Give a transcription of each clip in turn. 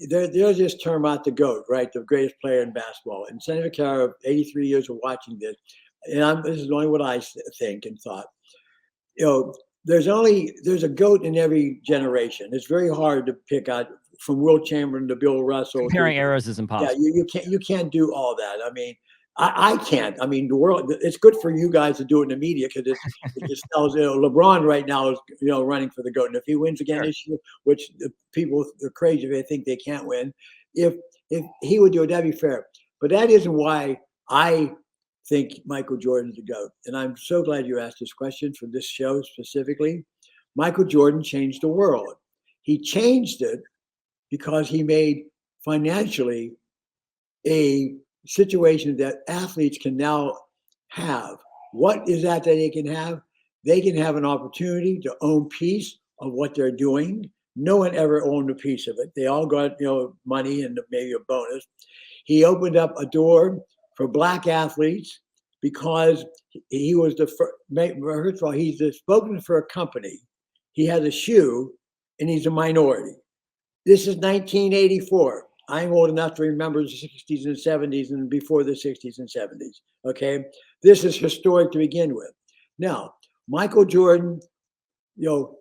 there's this term out the GOAT, right? The greatest player in basketball. And Sonny Vaccaro, 83 years of watching this, and this is only what I think and thought. There's a GOAT in every generation. It's very hard to pick out from Wilt Chamberlain to Bill Russell. Comparing eras is impossible. Yeah, you can't do all that. I mean, I can't. I mean, the world. It's good for you guys to do it in the media because it just tells. LeBron right now is running for the GOAT, and if he wins again this year, which the people are crazy if they think they can't win, if he would do it, that'd be fair. But that isn't why I think Michael Jordan's the GOAT. And I'm so glad you asked this question for this show specifically. Michael Jordan changed the world. He changed it because he made financially a situation that athletes can now have. What is that they can have? They can have an opportunity to own piece of what they're doing. No one ever owned a piece of it. They all got money and maybe a bonus. He opened up a door for Black athletes because he was the first. First of all, he's the spokesman for a company. He has a shoe, and he's a minority. This is 1984. I'm old enough to remember the 60s and 70s and before the 60s and 70s. Okay, this is historic to begin with. Now, Michael Jordan,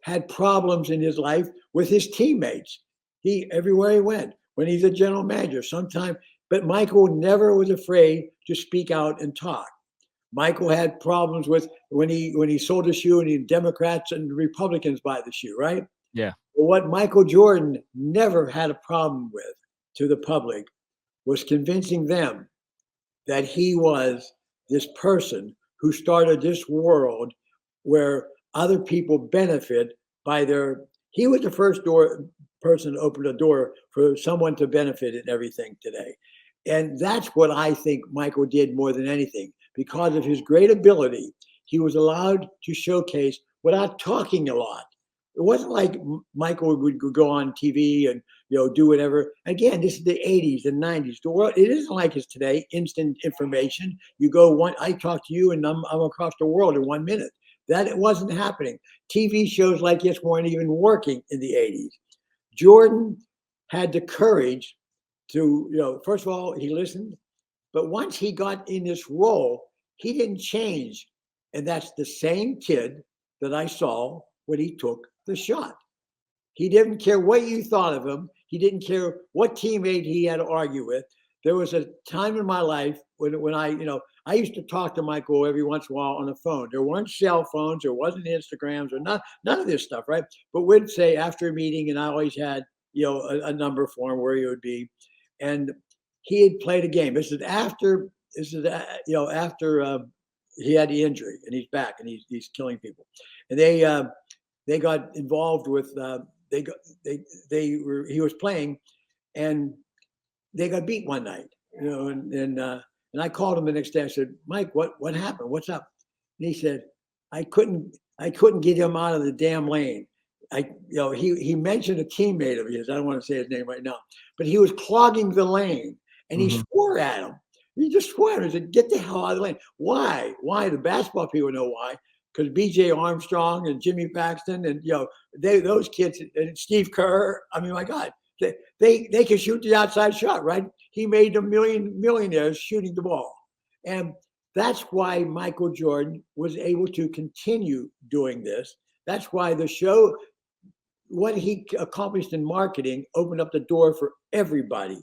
had problems in his life with his teammates. Everywhere he went, when he's a general manager, sometimes. But Michael never was afraid to speak out and talk. Michael had problems with when he sold a shoe, and Democrats and Republicans buy the shoe, right? Yeah. But what Michael Jordan never had a problem with to the public was convincing them that he was this person who started this world where other people benefit by he was the first person to open a door for someone to benefit in everything today. And that's what I think Michael did more than anything. Because of his great ability, he was allowed to showcase without talking a lot. It wasn't like Michael would go on TV and do whatever. Again, this is the 80s and 90s. The world, it isn't like it's today, instant information. You go I talk to you and I'm across the world in 1 minute. That it wasn't happening. TV shows like this weren't even working in the 80s. Jordan had the courage to, first of all, he listened. But once he got in this role, he didn't change. And that's the same kid that I saw when he took the shot. He didn't care what you thought of him. He didn't care what teammate he had to argue with. There was a time in my life when I used to talk to Michael every once in a while on the phone. There weren't cell phones, there wasn't Instagrams, or none of this stuff, right? But we'd say after a meeting, and I always had a number for him where he would be, and he had played a game. This is after he had the injury and he's back and he's killing people, and they got involved with he was playing, and they got beat one night, and I called him the next day. I said, Mike, what happened? What's up? And he said, I couldn't get him out of the damn lane. He mentioned a teammate of his. I don't want to say his name right now, but he was clogging the lane, and he swore at him. He just swore at him. He said, "Get the hell out of the lane." Why? Why? The basketball people know why. Because B.J. Armstrong and Jimmy Paxton and those kids and Steve Kerr. I mean, my God, they can shoot the outside shot, right? He made them millionaires shooting the ball, and that's why Michael Jordan was able to continue doing this. That's why the show, what he accomplished in marketing, opened up the door for everybody.